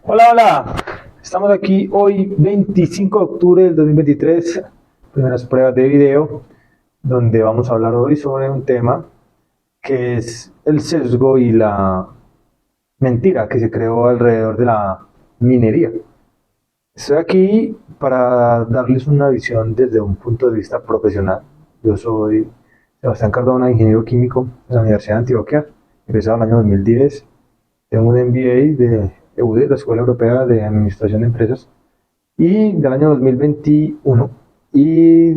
Hola, hola. Estamos aquí hoy, 25 de octubre del 2023, primeras pruebas de video, donde vamos a hablar hoy sobre un tema que es el sesgo y la mentira que se creó alrededor de la minería. Estoy aquí para darles una visión desde un punto de vista profesional. Yo soy Sebastián Cardona, ingeniero químico de la Universidad de Antioquia, egresado en el año 2010. Tengo un MBA de EUDE, la Escuela Europea de Administración de Empresas, y del año 2021. Y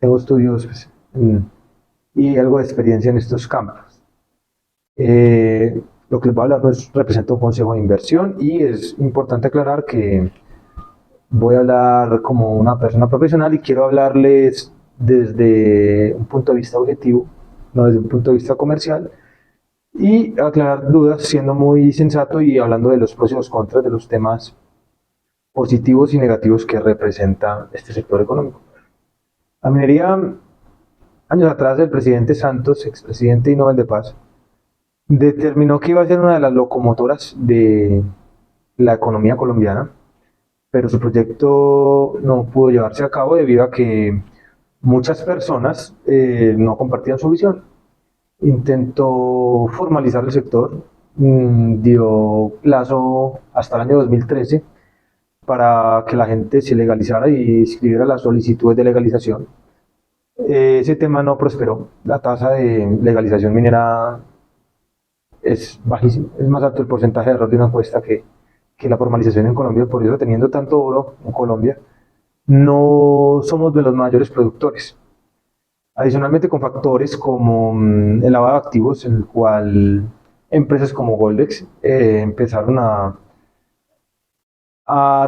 tengo estudios y algo de experiencia en estos campos. Lo que les voy a hablar no representa un consejo de inversión y es importante aclarar que voy a hablar como una persona profesional y quiero hablarles desde un punto de vista objetivo, no desde un punto de vista comercial, y aclarar dudas siendo muy sensato y hablando de los pros y los contras de los temas positivos y negativos que representa este sector económico. La minería, años atrás, el presidente Santos, expresidente y Nobel de Paz, determinó que iba a ser una de las locomotoras de la economía colombiana, pero su proyecto no pudo llevarse a cabo debido a que muchas personas no compartían su visión. Intentó formalizar el sector, dio plazo hasta el año 2013 para que la gente se legalizara y escribiera las solicitudes de legalización. Ese tema no prosperó. La tasa de legalización minera es bajísima, es más alto el porcentaje de error de una encuesta que la formalización en Colombia. Por eso, teniendo tanto oro en Colombia, no somos de los mayores productores. Adicionalmente, con factores como el lavado de activos, en el cual empresas como Goldex empezaron a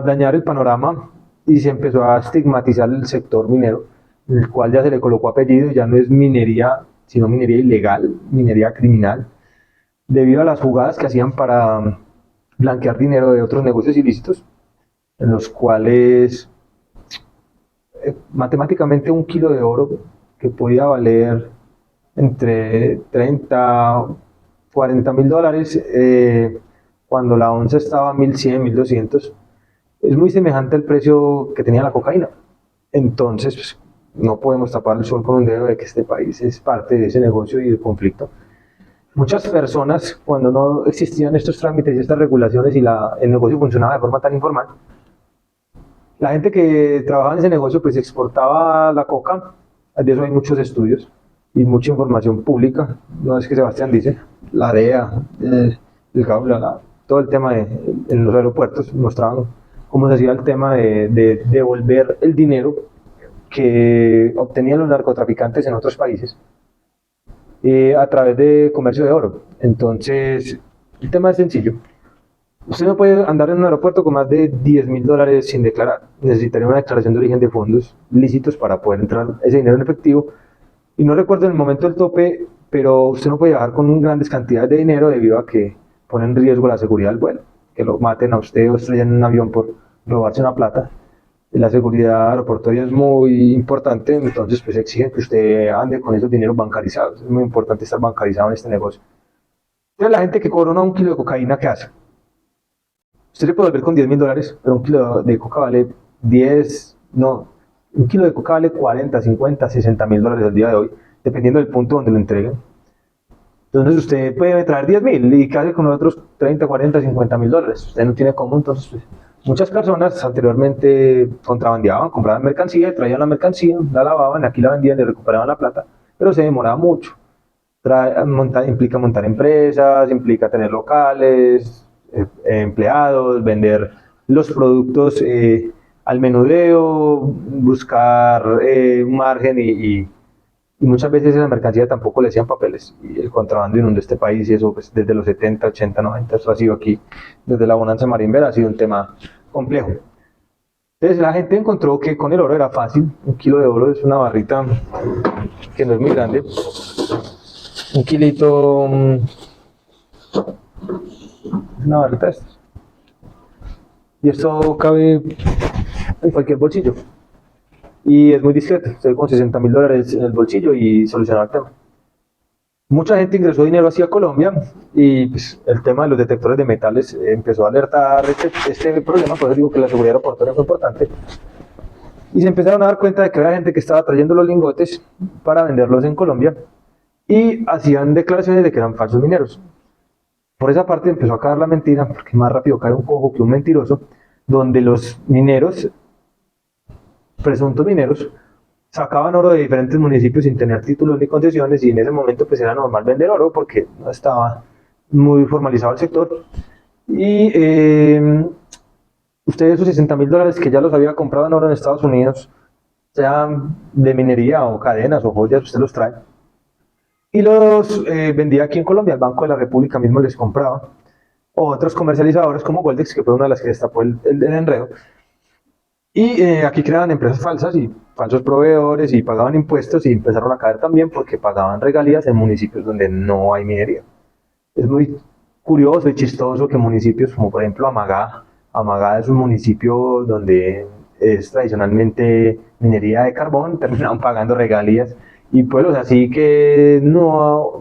dañar el panorama y se empezó a estigmatizar el sector minero, en el cual ya se le colocó apellido, ya no es minería, sino minería ilegal, minería criminal, debido a las jugadas que hacían para blanquear dinero de otros negocios ilícitos, en los cuales matemáticamente un kilo de oro que podía valer entre 30 $40,000, cuando la onza estaba a 1100, 1200, es muy semejante al precio que tenía la cocaína. Entonces, pues, no podemos tapar el sol con un dedo de que este país es parte de ese negocio y del conflicto. Muchas personas, cuando no existían estos trámites y estas regulaciones y el negocio funcionaba de forma tan informal, la gente que trabajaba en ese negocio pues exportaba la coca. De eso hay muchos estudios y mucha información pública. No es que Sebastián dice, la DEA, todo el tema en los aeropuertos mostraban cómo se hacía el tema de devolver el dinero que obtenían los narcotraficantes en otros países a través de comercio de oro. Entonces, el tema es sencillo. Usted no puede andar en un aeropuerto con más de $10,000 sin declarar. Necesitaría una declaración de origen de fondos lícitos para poder entrar ese dinero en efectivo. Y no recuerdo en el momento del tope, pero usted no puede viajar con grandes cantidades de dinero debido a que pone en riesgo la seguridad del vuelo. Que lo maten a usted o estrellen en un avión por robarse una plata. La seguridad aeroportuaria es muy importante, entonces pues exigen que usted ande con esos dineros bancarizados. Es muy importante estar bancarizado en este negocio. Entonces la gente que corona un kilo de cocaína, ¿qué hace? Usted le puede volver con $10,000, pero un kilo de coca vale 10, no, un kilo de coca vale 40, 50, $60,000 al día de hoy, dependiendo del punto donde lo entreguen. Entonces usted puede traer 10,000 y casi con los otros 30, 40, $50,000. Usted no tiene cómo, entonces pues, muchas personas anteriormente contrabandeaban, compraban mercancía, traían la mercancía, la lavaban, aquí la vendían y recuperaban la plata, pero se demoraba mucho. Implica montar empresas, implica tener locales, empleados, vender los productos al menudeo, buscar un margen y muchas veces esa mercancía tampoco le hacían papeles y el contrabando inundó este país y eso pues, desde los 70, 80, 90, eso ha sido aquí, desde la bonanza marimbera ha sido un tema complejo. Entonces la gente encontró que con el oro era fácil, un kilo de oro es una barrita que no es muy grande, un kilito, una barrita de estas. Y esto cabe en cualquier bolsillo. Y es muy discreto. Estoy con $60,000 en el bolsillo y solucionar el tema. Mucha gente ingresó dinero hacia Colombia y pues, el tema de los detectores de metales empezó a alertar este problema, por eso digo que la seguridad aeroportuaria fue importante. Y se empezaron a dar cuenta de que había gente que estaba trayendo los lingotes para venderlos en Colombia y hacían declaraciones de que eran falsos mineros. Por esa parte empezó a caer la mentira, porque más rápido cae un cojo que un mentiroso, donde los mineros, presuntos mineros, sacaban oro de diferentes municipios sin tener títulos ni concesiones, y en ese momento pues era normal vender oro porque no estaba muy formalizado el sector. Y usted esos $60,000 que ya los había comprado en oro en Estados Unidos, sean de minería o cadenas o joyas, usted los trae y los vendía aquí en Colombia. El Banco de la República mismo les compraba, o otros comercializadores como Goldex, que fue una de las que destapó el enredo. Y aquí creaban empresas falsas y falsos proveedores y pagaban impuestos, y empezaron a caer también porque pagaban regalías en municipios donde no hay minería. Es muy curioso y chistoso que municipios como por ejemplo Amagá es un municipio donde es tradicionalmente minería de carbón, terminaron pagando regalías, y pueblos así que no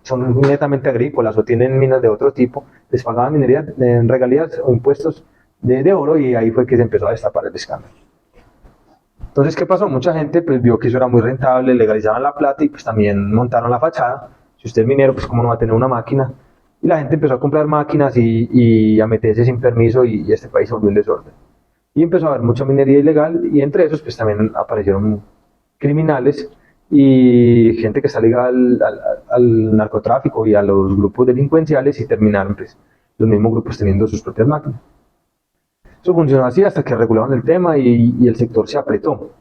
son netamente agrícolas o tienen minas de otro tipo, les pagaban minería en regalías o impuestos de oro, y ahí fue que se empezó a destapar el escándalo. Entonces, ¿qué pasó? Mucha gente pues vio que eso era muy rentable, legalizaban la plata y pues también montaron la fachada. Si usted es minero, pues cómo no va a tener una máquina. Y la gente empezó a comprar máquinas y a meterse sin permiso, y este país se volvió un desorden. Y empezó a haber mucha minería ilegal, y entre esos pues también aparecieron criminales y gente que está ligada al narcotráfico y a los grupos delincuenciales, y terminaron pues los mismos grupos teniendo sus propias máquinas. Eso funcionó así hasta que regularon el tema y el sector se apretó.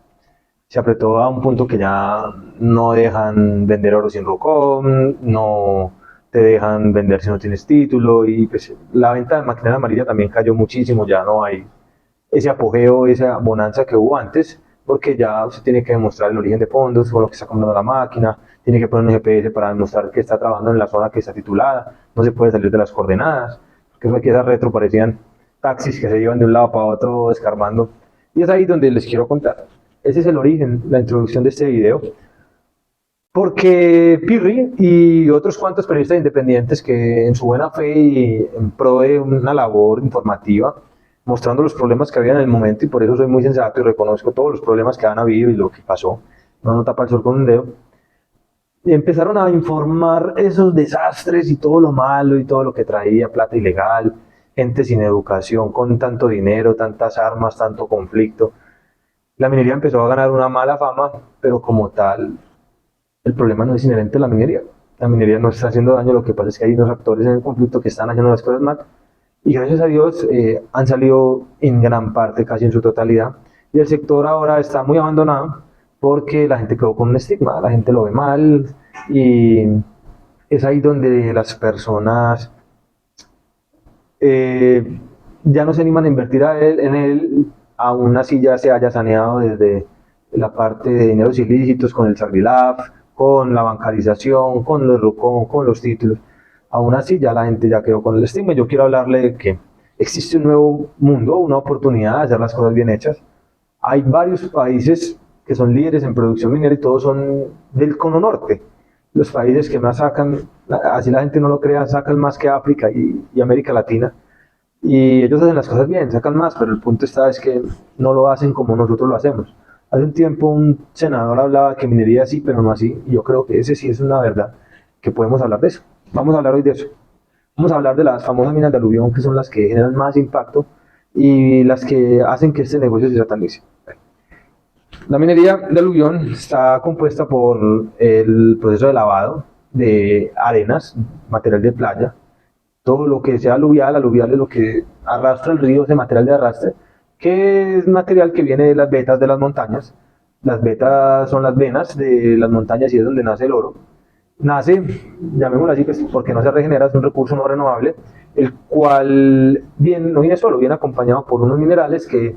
Se apretó a un punto que ya no dejan vender oro sin ROCOM, no te dejan vender si no tienes título, y pues la venta de maquinaria amarilla también cayó muchísimo. Ya no hay ese apogeo, esa bonanza que hubo antes, porque ya usted tiene que demostrar el origen de fondos con lo que está comprando la máquina, tiene que poner un GPS para demostrar que está trabajando en la zona que está titulada, no se puede salir de las coordenadas, porque eso aquí esa retro parecían taxis que se iban de un lado para otro escarbando. Y es ahí donde les quiero contar. Ese es el origen, la introducción de este video. Porque Pirri y otros cuantos periodistas independientes que en su buena fe y en pro de una labor informativa, mostrando los problemas que había en el momento, y por eso soy muy sensato y reconozco todos los problemas que han habido y lo que pasó, no tapa el sol con un dedo, y empezaron a informar esos desastres y todo lo malo y todo lo que traía, plata ilegal, gente sin educación, con tanto dinero, tantas armas, tanto conflicto. La minería empezó a ganar una mala fama, pero como tal, el problema no es inherente a la minería. La minería no está haciendo daño, lo que pasa es que hay unos actores en el conflicto que están haciendo las cosas mal, y gracias a Dios han salido en gran parte, casi en su totalidad, y el sector ahora está muy abandonado porque la gente quedó con un estigma, la gente lo ve mal, y es ahí donde las personas ya no se animan a invertir en él, aún así ya se haya saneado desde la parte de dineros ilícitos con el Sagrilaf, con la bancarización, con los RUCOM, con los títulos. Aún así ya la gente ya quedó con el estigma. Yo quiero hablarle de que existe un nuevo mundo, una oportunidad de hacer las cosas bien hechas. Hay varios países que son líderes en producción minera y todos son del cono norte. Los países que más sacan, así la gente no lo crea, sacan más que África y América Latina. Y ellos hacen las cosas bien, sacan más, pero el punto está es que no lo hacen como nosotros lo hacemos. Hace un tiempo un senador hablaba que minería sí, pero no así, y yo creo que ese sí es una verdad, que podemos hablar de eso. Vamos a hablar hoy de eso. Vamos a hablar de las famosas minas de aluvión, que son las que generan más impacto y las que hacen que este negocio se satanice. La minería de aluvión está compuesta por el proceso de lavado de arenas, material de playa, todo lo que sea aluvial es lo que arrastra el río, ese material de arrastre, que es material que viene de las vetas de las montañas. Las vetas son las venas de las montañas y es donde nace el oro. Nace, llamémoslo así, pues, porque no se regenera, es un recurso no renovable, el cual no viene solo, viene acompañado por unos minerales que,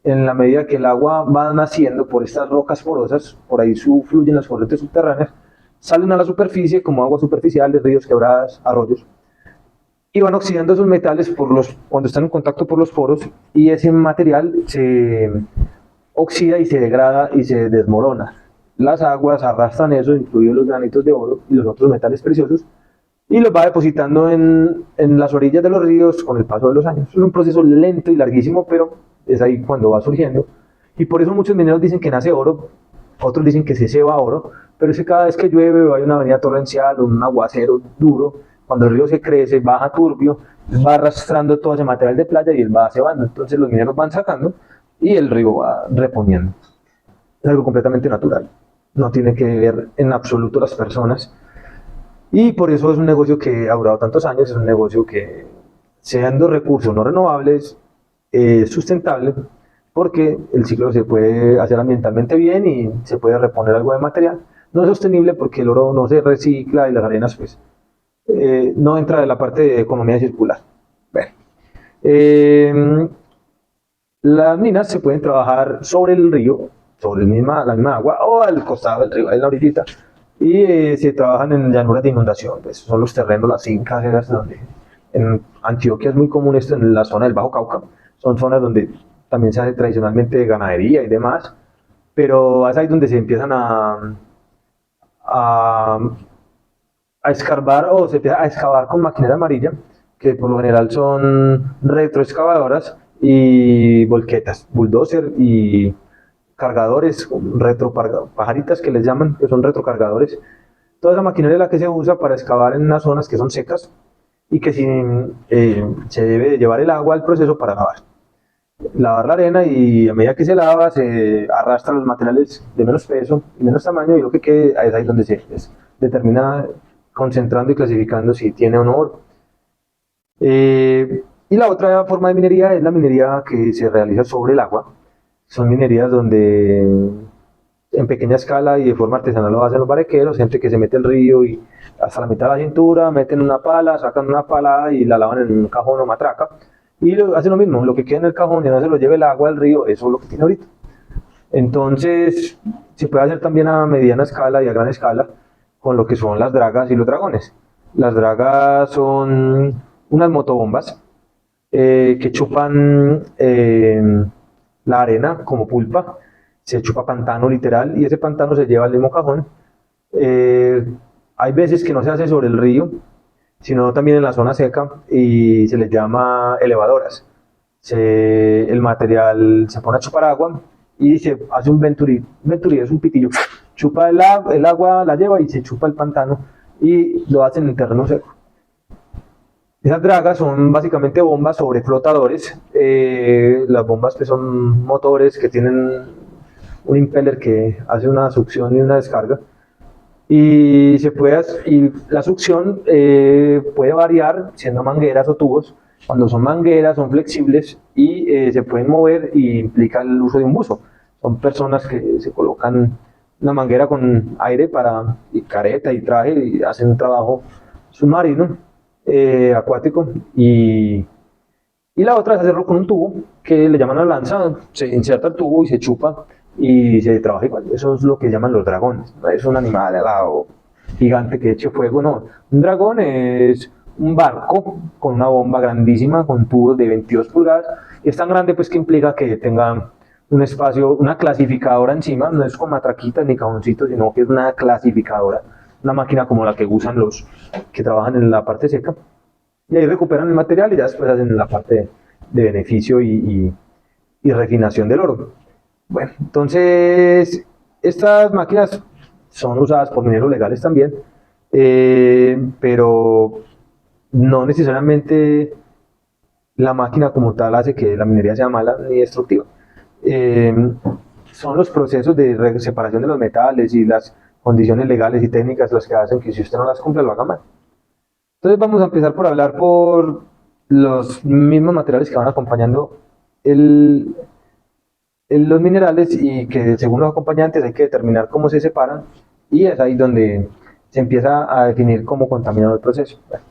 en la medida que el agua va naciendo por estas rocas porosas, por ahí fluyen las corrientes subterráneas, salen a la superficie como aguas superficiales, ríos, quebradas, arroyos, y van oxidando esos metales cuando están en contacto por los poros, y ese material se oxida y se degrada y se desmorona. las aguas arrastran eso, incluidos los granitos de oro y los otros metales preciosos, y los va depositando en las orillas de los ríos con el paso de los años. Es un proceso lento y larguísimo, pero es ahí cuando va surgiendo. Y por eso muchos mineros dicen que nace oro, otros dicen que se ceba oro, pero es que cada vez que llueve o hay una avenida torrencial o un aguacero duro, cuando el río se crece, baja turbio, va arrastrando todo ese material de playa y él va cebando. Entonces los mineros van sacando y el río va reponiendo. Es algo completamente natural. No tiene que ver en absoluto las personas. Y por eso es un negocio que ha durado tantos años, es un negocio que, siendo recursos no renovables, es sustentable, porque el ciclo se puede hacer ambientalmente bien y se puede reponer algo de material. No es sostenible porque el oro no se recicla y las arenas pues no entra de la parte de economía circular. Bueno, las minas se pueden trabajar sobre el río, sobre la misma agua o al costado del río, en la orillita, y se trabajan en llanuras de inundación, pues son los terrenos, las fincas, donde en Antioquia es muy común esto, en la zona del Bajo Cauca, son zonas donde también se hace tradicionalmente ganadería y demás, pero es ahí donde se empiezan a, a escarbar o se empieza a excavar con maquinaria amarilla, que por lo general son retroexcavadoras y volquetas, bulldozer y cargadores, retropajaritas que les llaman, que son retrocargadores. Toda esa maquinaria es la que se usa para excavar en unas zonas que son secas y que se debe llevar el agua al proceso para lavar la arena, y a medida que se lava se arrastran los materiales de menos peso y menos tamaño, y lo que quede es ahí donde se determina concentrando y clasificando si tiene o no oro. Y la otra forma de minería es la minería que se realiza sobre el agua. Son minerías donde en pequeña escala y de forma artesanal lo hacen los barqueros, gente que se mete al río y hasta la mitad de la cintura, meten una pala, sacan una pala y la lavan en un cajón o matraca, y hacen lo mismo, lo que queda en el cajón y no se lo lleve el agua del río, eso es lo que tiene ahorita. Entonces se puede hacer también a mediana escala y a gran escala con lo que son las dragas y los dragones. Las dragas son unas motobombas que chupan la arena como pulpa, se chupa pantano literal, y ese pantano se lleva al mismo cajón. Hay veces que no se hace sobre el río, sino también en la zona seca, y se les llama elevadoras. El material se pone a chupar agua y se hace un venturí. Un venturí es un pitillo, chupa el agua, la lleva y se chupa el pantano, y lo hacen en terreno seco. Esas dragas son básicamente bombas sobre flotadores. Las bombas pues, son motores que tienen un impeller que hace una succión y una descarga. Y la succión puede variar siendo mangueras o tubos. Cuando son mangueras son flexibles y se pueden mover, y implica el uso de un buzo. Son personas que se colocan una manguera con aire y careta y traje y hacen un trabajo submarino, acuático, y la otra es hacerlo con un tubo que le llaman la lanza. Se inserta el tubo y se chupa y se trabaja igual. Eso es lo que llaman los dragones. No es un animal helado gigante que eche fuego, no. Un dragón es un barco con una bomba grandísima con tubos de 22 pulgadas, y es tan grande pues que implica que tenga un espacio, una clasificadora encima. No es con matraquitas ni cajoncitos, sino que es una clasificadora, una máquina como la que usan los que trabajan en la parte seca, y ahí recuperan el material y ya después hacen la parte de beneficio y refinación del oro. Bueno, entonces estas máquinas son usadas por mineros legales también, pero no necesariamente la máquina como tal hace que la minería sea mala ni destructiva. Son los procesos de separación de los metales y las condiciones legales y técnicas las que hacen que, si usted no las cumple, lo haga mal. Entonces vamos a empezar por hablar por los mismos materiales que van acompañando los minerales, y que según los acompañantes hay que determinar cómo se separan, y es ahí donde se empieza a definir cómo contaminan el proceso. Bueno,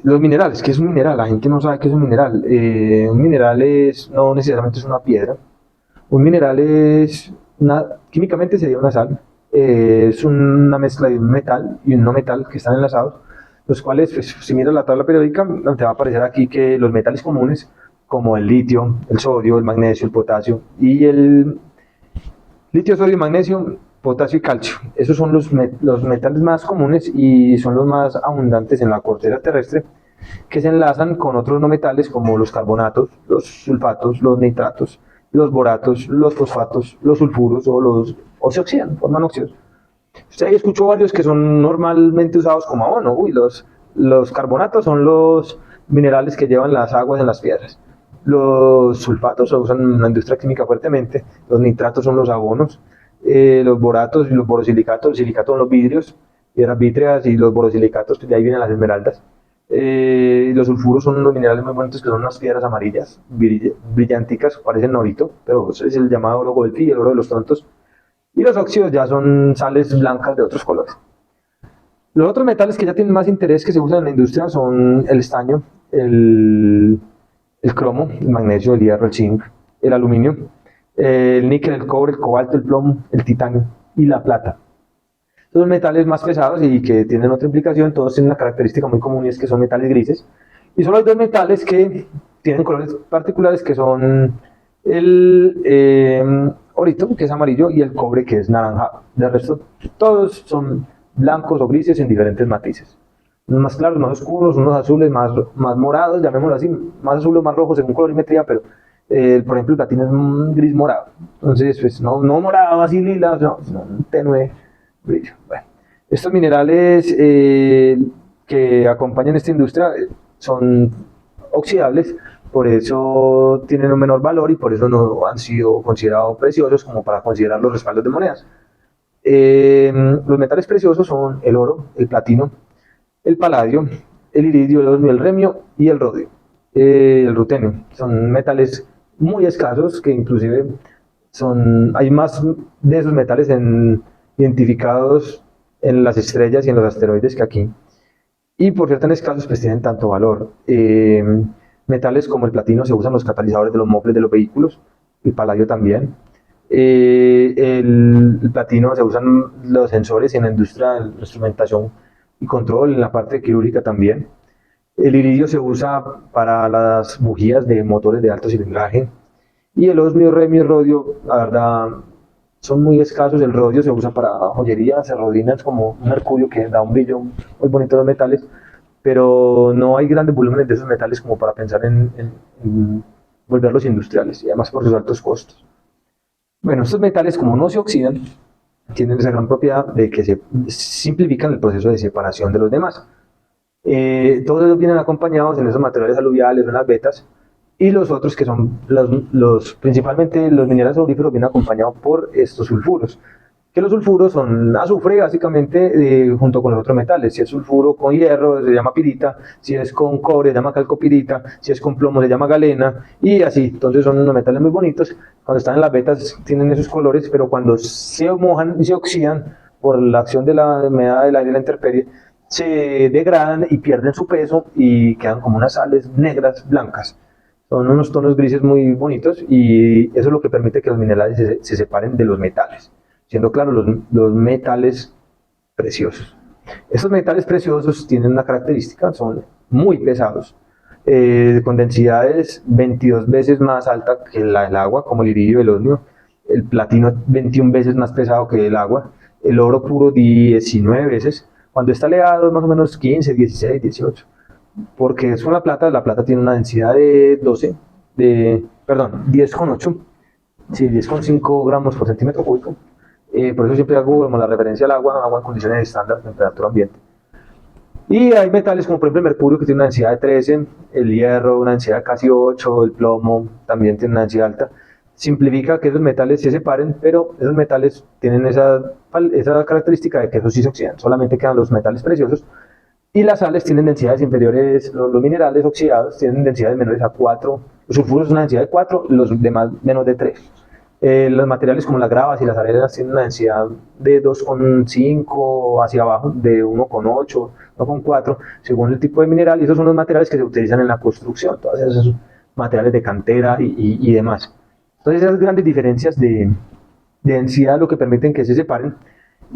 los minerales, ¿qué es un mineral? La gente no sabe qué es un mineral. Un mineral no necesariamente es una piedra. Un mineral químicamente sería una sal. Es una mezcla de un metal y un no metal que están enlazados, los cuales, pues, si miras la tabla periódica, te va a aparecer aquí que los metales comunes, como el litio, el sodio, el magnesio, el potasio y el Litio, sodio, magnesio, potasio y calcio. Esos son los metales más comunes y son los más abundantes en la corteza terrestre, que se enlazan con otros no metales como los carbonatos, los sulfatos, los nitratos, los boratos, los fosfatos, los sulfuros o se oxidan, forman óxidos. Usted ahí escuchó varios que son normalmente usados como abono. Los carbonatos son los minerales que llevan las aguas en las piedras. Los sulfatos se usan en la industria química fuertemente. Los nitratos son los abonos. Los boratos y los borosilicatos. Los silicatos son los vidrios, piedras vítreas, y los borosilicatos, pues de ahí vienen las esmeraldas. Los sulfuros son unos minerales muy bonitos que son unas piedras amarillas, brillanticas, parecen norito, pero es el llamado oro golfi y el oro de los tontos. Y los óxidos ya son sales blancas de otros colores. Los otros metales que ya tienen más interés que se usan en la industria son el estaño, el cromo, el magnesio, el hierro, el zinc, el aluminio, el níquel, el cobre, el cobalto, el plomo, el titanio y la plata. Son metales más pesados y que tienen otra implicación. Todos tienen una característica muy común, y es que son metales grises. Y solo hay dos metales que tienen colores particulares, que son el orito, que es amarillo, y el cobre, que es naranja. De resto, todos son blancos o grises en diferentes matices. Unos más claros, más oscuros, unos azules, más morados, llamémoslo así, más azules, más rojos según colorimetría, pero por ejemplo el platino es un gris morado. Entonces, pues no morado así lila, no, un tenue brillo. Bueno, estos minerales que acompañan esta industria son oxidables, por eso tienen un menor valor y por eso no han sido considerados preciosos como para considerar los respaldos de monedas. Los metales preciosos son el oro, el platino, el paladio, el iridio, el osmio, el remio y el rodio, el rutenio. Son metales muy escasos que inclusive hay más de esos metales identificados en las estrellas y en los asteroides que aquí. Y por ser tan escasos, pues tienen tanto valor. Metales como el platino se usan en los catalizadores de los mofles de los vehículos, el paladio también. El platino se usan los sensores en la industria de la instrumentación y control, en la parte quirúrgica también. El iridio se usa para las bujías de motores de alto cilindraje. Y el osmio, remio y rodio, la verdad, son muy escasos. El rodio se usa para joyería, se rodina, es como un mercurio que da un brillo muy bonito a los metales, pero no hay grandes volúmenes de esos metales como para pensar en volverlos industriales, y además por sus altos costos. Bueno, estos metales, como no se oxidan, tienen esa gran propiedad de que se simplifican el proceso de separación de los demás. Todos ellos vienen acompañados en esos materiales aluviales o en las vetas, y los otros, que son principalmente los minerales auríferos, vienen acompañados por estos sulfuros, que los sulfuros son azufre básicamente, junto con los otros metales. Si es sulfuro con hierro se llama pirita, si es con cobre se llama calcopirita, si es con plomo se llama galena, y así. Entonces son unos metales muy bonitos. Cuando están en las vetas tienen esos colores, pero cuando se mojan y se oxidan por la acción de la humedad del aire y la intemperie, se degradan y pierden su peso y quedan como unas sales negras, blancas. Son unos tonos grises muy bonitos, y eso es lo que permite que los minerales se separen de los metales, siendo claro, los metales preciosos. Estos metales preciosos tienen una característica: son muy pesados, con densidades 22 veces más alta que el agua, como el iridio y el osmio. El platino 21 veces más pesado que el agua. El oro puro 19 veces. Cuando está legado es más o menos 15, 16, 18. Porque es con la plata tiene una densidad de 10,8, sí, 10,5 gramos por centímetro cúbico. Por eso siempre hago como la referencia al agua en condiciones estándar, temperatura ambiente. Y hay metales como por ejemplo el mercurio, que tiene una densidad de 13, el hierro una densidad de casi 8, el plomo también tiene una densidad alta. Simplifica que esos metales se separen, pero esos metales tienen esa característica de que esos sí se oxidan, solamente quedan los metales preciosos. Y las sales tienen densidades inferiores, los minerales oxidados tienen densidades menores a 4, los sulfuros una densidad de 4, los demás menos de 3. Los materiales como las gravas y las arenas tienen una densidad de 2,5 hacia abajo, de 1,8, 1,4, según el tipo de mineral, y esos son los materiales que se utilizan en la construcción, todos esos materiales de cantera y demás. Entonces esas grandes diferencias de densidad lo que permiten que se separen,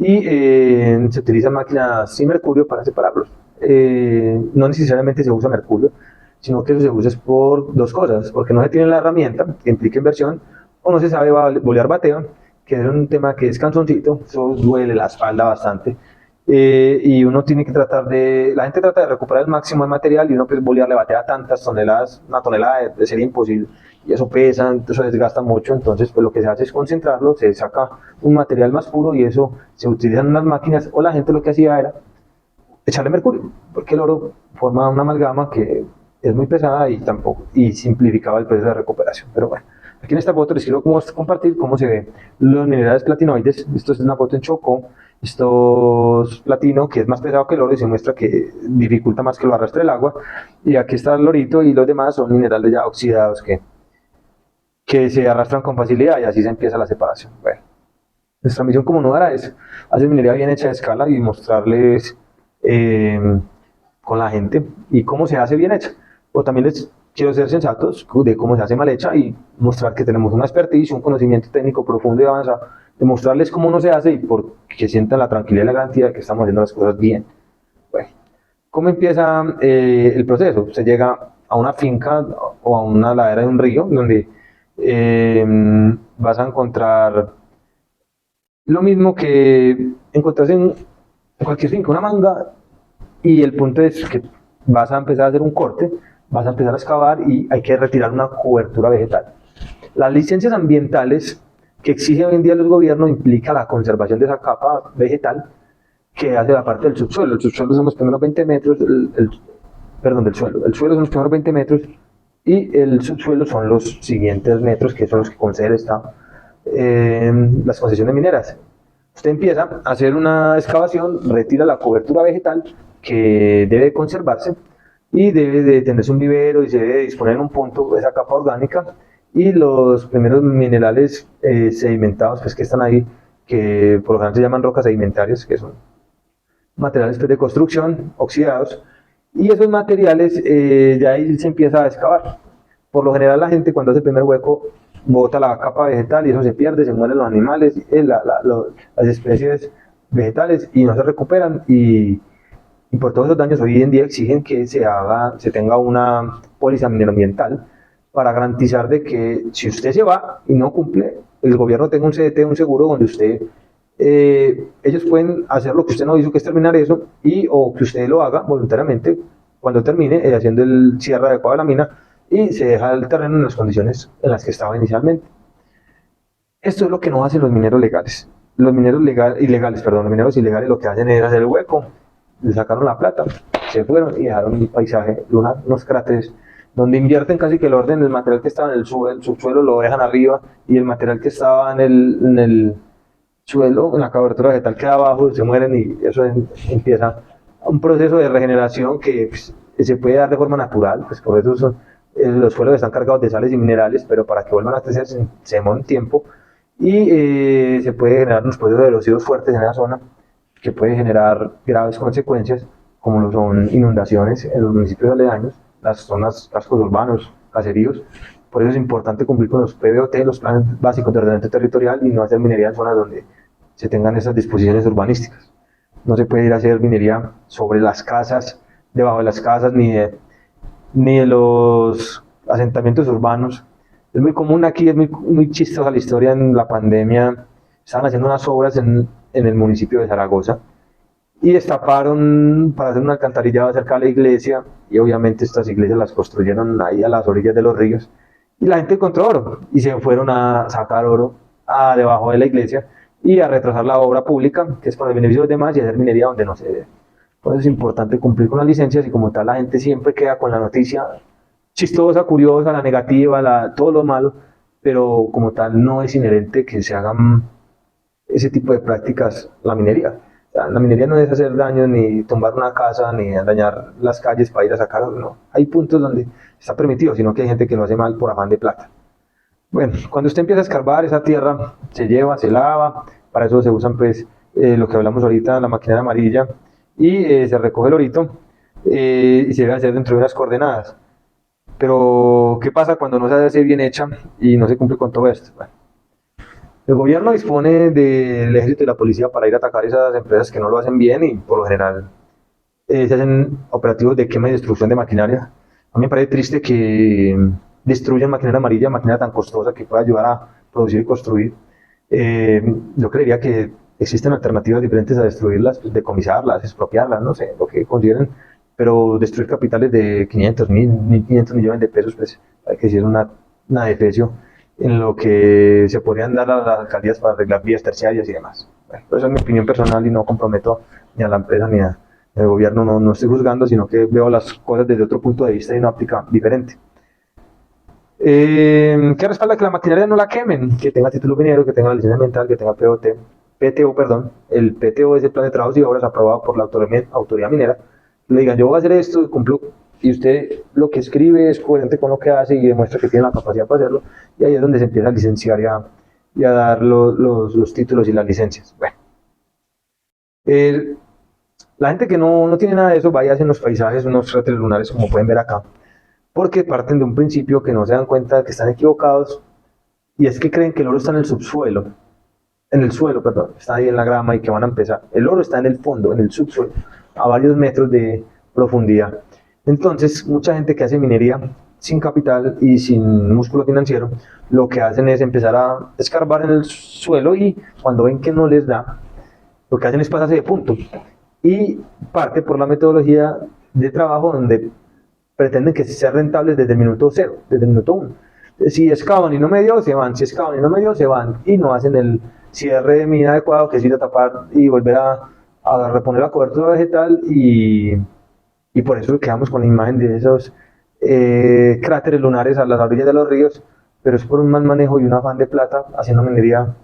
y se utilizan máquinas sin mercurio para separarlos. No necesariamente se usa mercurio, sino que eso se usa por dos cosas: porque no se tiene la herramienta, que implica inversión, o no se sabe bolear bateo, que es un tema que es cansoncito, eso duele la espalda bastante. Y uno tiene que la gente trata de recuperar el máximo de material y uno pues le batea tantas toneladas, una tonelada sería imposible y eso pesa, eso desgasta mucho, entonces pues lo que se hace es concentrarlo, se saca un material más puro y eso se utiliza en unas máquinas o la gente lo que hacía era echarle mercurio, porque el oro forma una amalgama que es muy pesada y simplificaba el proceso de recuperación, pero bueno. Aquí en esta foto les quiero compartir cómo se ven los minerales platinoides. Esto es una foto en Chocó. Esto es platino, que es más pesado que el oro y se muestra que dificulta más que lo arrastre el agua. Y aquí está el lorito y los demás son minerales ya oxidados que se arrastran con facilidad y así se empieza la separación. Bueno, nuestra misión como Nodara es hacer minería bien hecha de escala y mostrarles con la gente y cómo se hace bien hecha. O también les quiero ser sensatos de cómo se hace mal hecha y mostrar que tenemos una expertise, un conocimiento técnico profundo y avanzado, demostrarles cómo no se hace y que sientan la tranquilidad y la garantía de que estamos haciendo las cosas bien. Bueno, ¿cómo empieza el proceso? Se llega a una finca o a una ladera de un río donde vas a encontrar lo mismo que encontrás en cualquier finca, una manga, y el punto es que vas a empezar a hacer un corte, vas a empezar a excavar y hay que retirar una cobertura vegetal. Las licencias ambientales que exigen hoy en día los gobiernos implica la conservación de esa capa vegetal que hace la parte del subsuelo. El subsuelo son los primeros 20 metros, del suelo. El suelo son los primeros 20 metros y el subsuelo son los siguientes metros que son los que concede las concesiones mineras. Usted empieza a hacer una excavación, retira la cobertura vegetal que debe conservarse y debe de tenerse un vivero y se debe disponer en un punto de esa capa orgánica y los primeros minerales sedimentados pues, que están ahí, que por lo general se llaman rocas sedimentarias, que son materiales pues, de construcción oxidados, y esos materiales ya ahí se empieza a excavar. Por lo general la gente cuando hace el primer hueco bota la capa vegetal y eso se pierde, se mueren los animales, las especies vegetales y no se recuperan y por todos esos daños hoy en día exigen que se tenga una póliza mineroambiental para garantizar de que si usted se va y no cumple, el gobierno tenga un CDT, un seguro donde ellos pueden hacer lo que usted no hizo, que es terminar eso, o que usted lo haga voluntariamente cuando termine haciendo el cierre adecuado de la mina y se deja el terreno en las condiciones en las que estaba inicialmente. Esto es lo que no hacen los mineros legales. Los mineros los mineros ilegales lo que hacen es hacer el hueco, le sacaron la plata, se fueron y dejaron un paisaje lunar, unos cráteres, donde invierten casi que el orden del material que estaba en el subsuelo lo dejan arriba y el material que estaba en el suelo, en la cobertura vegetal queda abajo, se mueren y eso empieza un proceso de regeneración que pues, se puede dar de forma natural, pues por eso los suelos están cargados de sales y minerales, pero para que vuelvan a crecer se demora un tiempo y se puede generar unos procesos de erosivos fuertes en esa zona que puede generar graves consecuencias como lo son inundaciones en los municipios aledaños, las zonas, cascos urbanos, caseríos. Por eso es importante cumplir con los PBOT, los planes básicos de ordenamiento territorial y no hacer minería en zonas donde se tengan esas disposiciones urbanísticas. No se puede ir a hacer minería sobre las casas, debajo de las casas, ni de los asentamientos urbanos. Es muy común aquí, es muy chistosa la historia. En la pandemia estaban haciendo unas obras en el municipio de Zaragoza y destaparon para hacer un alcantarillado cerca de la iglesia y obviamente estas iglesias las construyeron ahí a las orillas de los ríos y la gente encontró oro y se fueron a sacar oro debajo de la iglesia y a retrasar la obra pública, que es para el beneficio de los demás, y hacer minería donde no se debe. Por eso es importante cumplir con las licencias y como tal la gente siempre queda con la noticia chistosa, curiosa, la negativa, todo lo malo, pero como tal no es inherente que se hagan ese tipo de prácticas la minería. O sea, la minería no es hacer daño ni tumbar una casa ni dañar las calles para ir a sacar oro, no. Hay puntos donde está permitido, sino que hay gente que lo hace mal por afán de plata. Bueno, cuando usted empieza a escarbar esa tierra, se lleva, se lava, para eso se usan pues lo que hablamos ahorita, la maquinaria amarilla, y se recoge el orito y se debe hacer dentro de unas coordenadas. Pero, ¿qué pasa cuando no se hace bien hecha y no se cumple con todo esto? Bueno, el gobierno dispone del ejército y la policía para ir a atacar esas empresas que no lo hacen bien y por lo general se hacen operativos de quema y destrucción de maquinaria. A mí me parece triste que destruyan maquinaria amarilla, maquinaria tan costosa que puede ayudar a producir y construir. Yo creería que existen alternativas diferentes a destruirlas, pues, decomisarlas, expropiarlas, no sé, lo que consideren, pero destruir capitales de 500, 1.500 millones de pesos, pues hay que decir una defecio en lo que se podrían dar a las alcaldías para arreglar vías terciarias y demás. Bueno, esa es mi opinión personal y no comprometo ni a la empresa ni al gobierno, no estoy juzgando, sino que veo las cosas desde otro punto de vista y una óptica diferente. ¿Qué respalda que la maquinaria no la quemen? Que tenga título minero, que tenga la licencia ambiental, que tenga PTO, perdón. El PTO es el Plan de Trabajos y Obras aprobado por la autoridad minera. Le digan, yo voy a hacer esto, cumplo, y usted lo que escribe es coherente con lo que hace y demuestra que tiene la capacidad para hacerlo, y ahí es donde se empieza a licenciar y a dar los títulos y las licencias. Bueno, la gente que no tiene nada de eso, vaya hacia los paisajes, unos cráteres lunares, como pueden ver acá, porque parten de un principio que no se dan cuenta de que están equivocados, y es que creen que el oro está en el subsuelo, en el suelo, perdón, está ahí en la grama y que van a empezar. El oro está en el fondo, en el subsuelo, a varios metros de profundidad. Entonces, mucha gente que hace minería sin capital y sin músculo financiero, lo que hacen es empezar a escarbar en el suelo y cuando ven que no les da, lo que hacen es pasarse de punto. Y parte por la metodología de trabajo donde pretenden que sean rentables desde el minuto 0, desde el minuto 1. Si excavan y no me dio, se van. Si excavan y no me dio, se van. Y no hacen el cierre de mina adecuado, que es ir a tapar y volver a reponer la cobertura vegetal. Y por eso quedamos con la imagen de esos cráteres lunares a las orillas de los ríos, pero es por un mal manejo y un afán de plata haciendo minería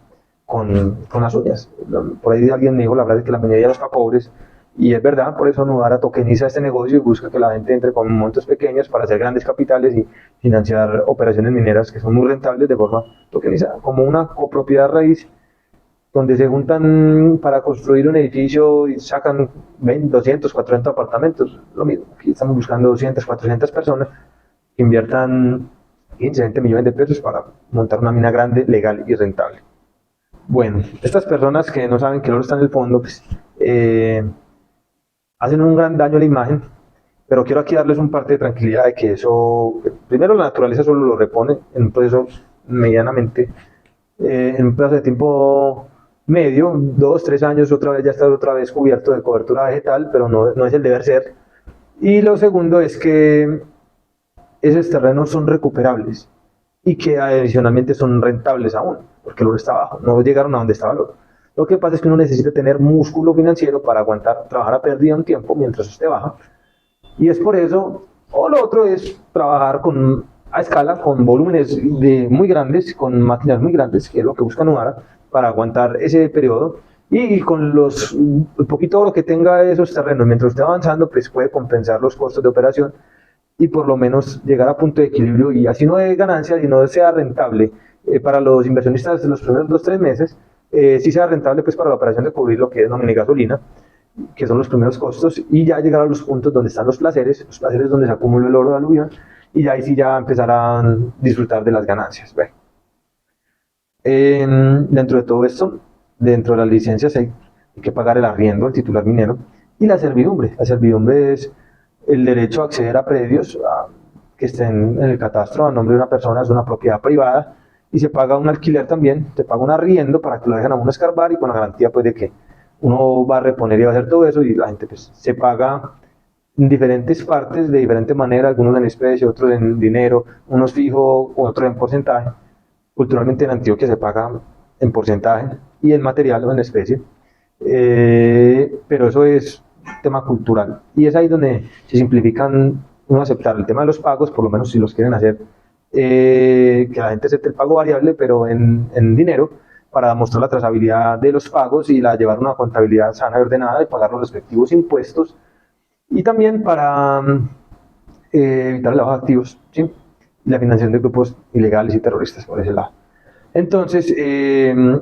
con las uñas. Por ahí alguien me dijo la verdad es que la minería no es para pobres. Y es verdad, por eso Nuvara tokeniza este negocio y busca que la gente entre con montos pequeños para hacer grandes capitales y financiar operaciones mineras que son muy rentables de forma tokenizada, como una copropiedad raíz, donde se juntan para construir un edificio y sacan 20, 200, 400 apartamentos. Lo mismo, aquí estamos buscando 200, 400 personas que inviertan 15, 20 millones de pesos para montar una mina grande, legal y rentable. Bueno, estas personas que no saben que el oro está en el fondo, pues, hacen un gran daño a la imagen, pero quiero aquí darles un parte de tranquilidad de que eso, primero la naturaleza solo lo repone en un proceso medianamente, en un plazo de tiempo medio, 2, 3 años, otra vez ya está otra vez cubierto de cobertura vegetal, pero no es el deber ser. Y lo segundo es que esos terrenos son recuperables y que adicionalmente son rentables aún, porque el oro está abajo, no llegaron a donde estaba el oro. Lo que pasa es que uno necesita tener músculo financiero para aguantar, trabajar a pérdida un tiempo mientras usted baja. Y es por eso, o lo otro es trabajar a escala, con volúmenes muy grandes, con máquinas muy grandes, que es lo que busca Nuvara, para aguantar ese periodo. Y con el poquito oro que tenga esos terrenos, mientras usted va avanzando, pues puede compensar los costos de operación y por lo menos llegar a punto de equilibrio y así no de ganancias y no sea rentable para los inversionistas de los primeros 2, 3 meses, sí sea rentable pues para la operación de cubrir lo que es nómina y gasolina, que son los primeros costos, y ya llegar a los puntos donde están los placeres donde se acumula el oro de aluvión, y ahí sí ya empezarán a disfrutar de las ganancias. Bueno, dentro de todo esto, dentro de las licencias hay que pagar el arriendo al titular minero y la servidumbre. La servidumbre es el derecho a acceder a predios que estén en el catastro a nombre de una persona, es una propiedad privada, y se paga un alquiler también, se paga un arriendo para que lo dejen a uno escarbar y con la garantía pues de que uno va a reponer y va a hacer todo eso, y la gente pues se paga en diferentes partes de diferente manera, algunos en especie, otros en dinero, unos fijos, otros en porcentaje. Culturalmente en Antioquia se paga en porcentaje y en material o en especie, pero eso es tema cultural y es ahí donde se simplifican uno aceptar el tema de los pagos, por lo menos si los quieren hacer, que la gente acepte el pago variable pero en dinero, para mostrar la trazabilidad de los pagos y llevar una contabilidad sana y ordenada y pagar los respectivos impuestos, y también para evitar el lavado de activos, ¿sí? Y la financiación de grupos ilegales y terroristas por ese lado. Entonces,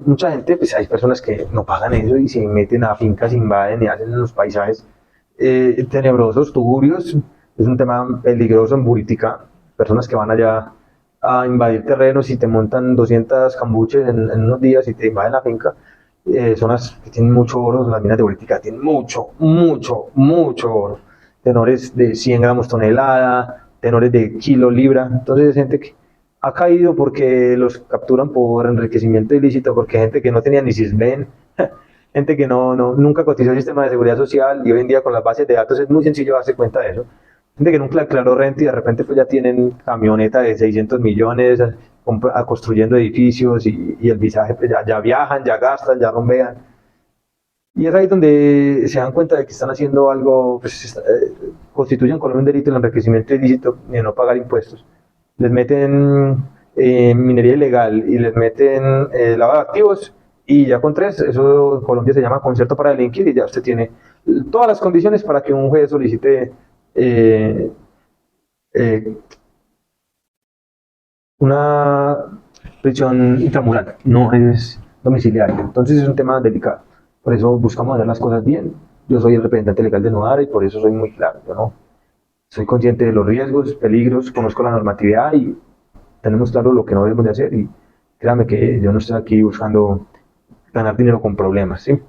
mucha gente, pues hay personas que no pagan eso y se meten a fincas, invaden y hacen los paisajes tenebrosos, turbios. Es un tema peligroso en Buritica, personas que van allá a invadir terrenos y te montan 200 cambuches en unos días y te invaden la finca. Zonas que tienen mucho oro, las minas de Buritica tienen mucho oro. Tenores de 100 gramos tonelada, tenores de kilo libra. Entonces es gente que ha caído porque los capturan por enriquecimiento ilícito, porque gente que no tenía ni CISBEN, gente que nunca cotizó el sistema de seguridad social, y hoy en día con las bases de datos es muy sencillo darse cuenta de eso. Gente que nunca declaró renta y de repente pues ya tienen camioneta de 600 millones construyendo edificios, y el visaje pues ya viajan, ya gastan, ya rompean. Y es ahí donde se dan cuenta de que están haciendo algo, pues, constituyen con un delito el enriquecimiento ilícito y de no pagar impuestos. Les meten minería ilegal y les meten lavado de activos, y ya con 3, eso en Colombia se llama concierto para delinquir, y ya usted tiene todas las condiciones para que un juez solicite eh, eh, una prisión intramural, no es domiciliaria. Entonces es un tema delicado. Por eso buscamos hacer las cosas bien. Yo soy el representante legal de Nodara y por eso soy muy claro. Yo no soy consciente de los riesgos, peligros, conozco la normatividad y tenemos claro lo que no debemos de hacer. Y créame que yo no estoy aquí buscando ganar dinero con problemas, ¿sí?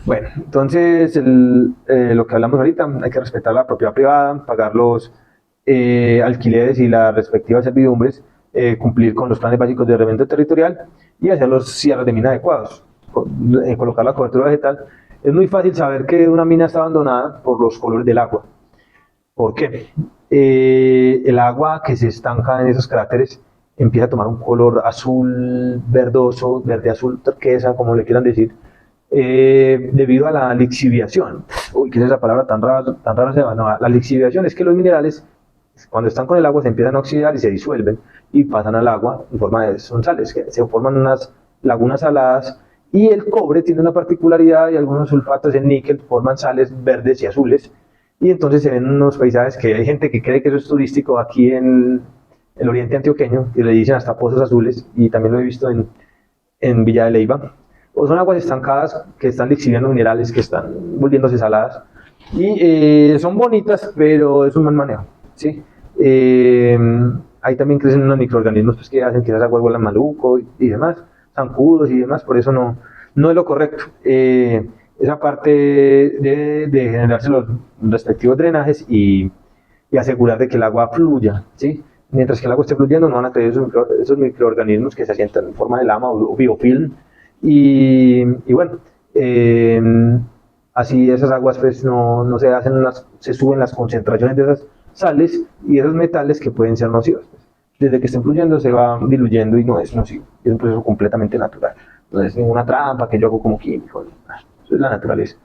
Bueno, entonces lo que hablamos ahorita, hay que respetar la propiedad privada, pagar los alquileres y las respectivas servidumbres, cumplir con los planes básicos de ordenamiento territorial y hacer los cierres de mina adecuados, colocar la cobertura vegetal. Es muy fácil saber que una mina está abandonada por los colores del agua. ¿Por qué? El agua que se estanca en esos cráteres empieza a tomar un color azul verdoso, verde azul turquesa, como le quieran decir, debido a la lixiviación. Uy, ¿qué es esa palabra tan rara? No, la lixiviación es que los minerales, cuando están con el agua, se empiezan a oxidar y se disuelven y pasan al agua en forma de, son sales, que se forman unas lagunas saladas, y el cobre tiene una particularidad y algunos sulfatos en níquel forman sales verdes y azules, y entonces se ven unos paisajes que hay gente que cree que eso es turístico aquí en el oriente antioqueño, que le dicen hasta pozos azules, y también lo he visto en Villa de Leyva. O son aguas estancadas que están lixiviando minerales, que están volviéndose saladas, y son bonitas, pero es un mal manejo, ¿sí? Ahí también crecen unos microorganismos pues, que hacen que esas aguas huelan maluco y demás, zancudos y demás, por eso no es lo correcto. Esa parte de generarse los respectivos drenajes y asegurar de que el agua fluya, ¿sí? Mientras que el agua esté fluyendo no van a crecer esos microorganismos que se asientan en forma de lama o biofilm, y bueno, así esas aguas pues no se hacen se suben las concentraciones de esas sales y esos metales que pueden ser nocivos. Desde que estén fluyendo se va diluyendo y no es nocivo, es un proceso completamente natural, no es ninguna trampa que yo hago como químico, eso es la naturaleza.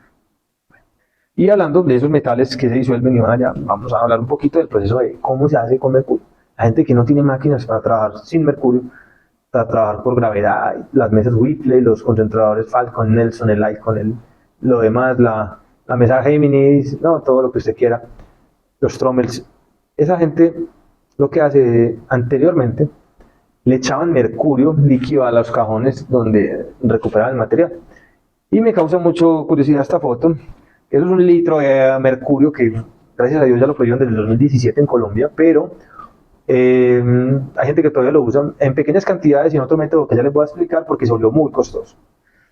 Y hablando de esos metales que se disuelven, y vamos a hablar un poquito del proceso de cómo se hace con mercurio. La gente que no tiene máquinas para trabajar sin mercurio, para trabajar por gravedad, las mesas Whipple, los concentradores Falcon, Nelson, el Icon, lo demás, la mesa Géminis, no, todo lo que usted quiera, los trommels. Esa gente lo que hace anteriormente, le echaban mercurio líquido a los cajones donde recuperaban el material. Y me causa mucho curiosidad esta foto. Eso es 1 litro de mercurio que, gracias a Dios, ya lo prohibieron desde el 2017 en Colombia, pero hay gente que todavía lo usa en pequeñas cantidades y en otro método que ya les voy a explicar porque se volvió muy costoso.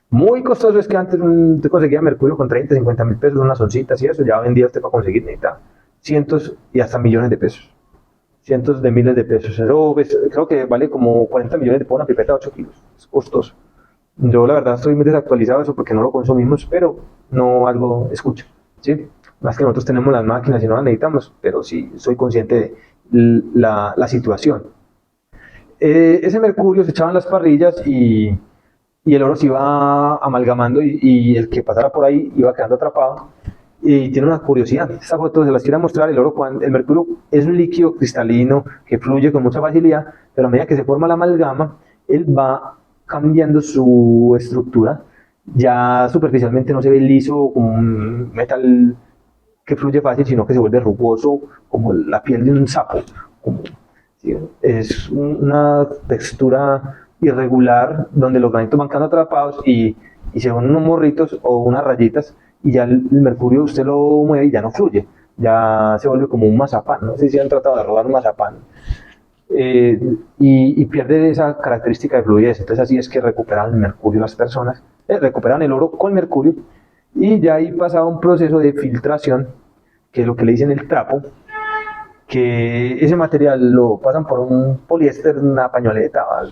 Muy costoso. Es que antes usted conseguía mercurio con 30, 50 mil pesos, unas oncitas y eso, ya hoy en día usted para conseguir necesita cientos y hasta millones de pesos. Cientos de miles de pesos. Eso pues, creo que vale como 40 millones de por una pipeta de 8 kilos. Es costoso. Yo la verdad estoy muy desactualizado eso porque no lo consumimos, pero no algo escucho, ¿sí? Más que nosotros tenemos las máquinas y no las necesitamos, pero sí soy consciente de la situación. Ese mercurio se echaba en las parrillas y el oro se iba amalgamando y el que pasara por ahí iba quedando atrapado. Y tiene una curiosidad, esta foto se las quiero mostrar. El mercurio es un líquido cristalino que fluye con mucha facilidad, pero a medida que se forma la amalgama, él va cambiando su estructura. Ya superficialmente no se ve liso como un metal que fluye fácil, sino que se vuelve rugoso como la piel de un sapo. ¿Sí? Es una textura irregular donde los granitos van quedando atrapados y se ven unos morritos o unas rayitas, y ya el mercurio usted lo mueve y ya no fluye, ya se vuelve como un mazapán. No sé si han tratado de robar un mazapán, y pierde esa característica de fluidez. Entonces así es que recuperan el mercurio las personas, recuperan el oro con mercurio, y ya ahí pasa un proceso de filtración, que es lo que le dicen el trapo, que ese material lo pasan por un poliéster, una pañoleta, ¿vale?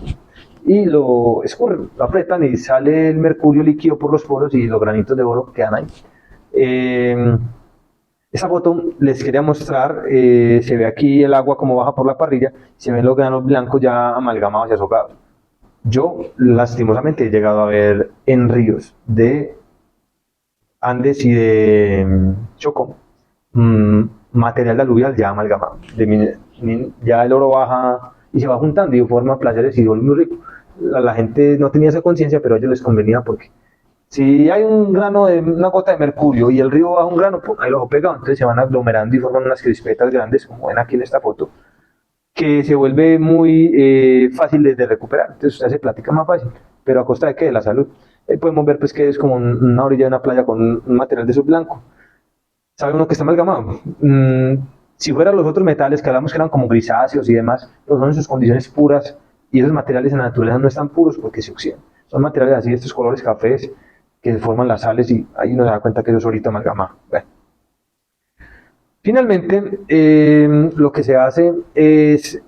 Y lo escurren, lo apretan y sale el mercurio líquido por los poros y los granitos de oro quedan ahí. Esa foto les quería mostrar, se ve aquí el agua como baja por la parrilla, se ven los granos blancos ya amalgamados y azogados. Yo, lastimosamente, he llegado a ver en ríos de Andes y de Chocó material de aluvial ya amalgamado. Ya el oro baja y se va juntando y forma placeres y vuelve muy rico. La gente no tenía esa conciencia, pero a ellos les convenía porque si hay un grano de una gota de mercurio y el río baja un grano, ¡pum!, ahí lo pegado, entonces se van aglomerando y forman unas crispetas grandes, como ven aquí en esta foto, que se vuelve muy fácil de recuperar. Entonces usted se platica más fácil, pero a costa de qué, de la salud. Podemos ver pues que es como una orilla de una playa con un material de esos blanco. ¿Sabe uno que está amalgamado? Si fueran los otros metales que hablamos que eran como grisáceos y demás, pero son en sus condiciones puras y esos materiales en la naturaleza no están puros porque se oxidan. Son materiales así, estos colores cafés que forman las sales y ahí uno se da cuenta que eso es ahorita amalgamado. Bueno. Finalmente, lo que se hace es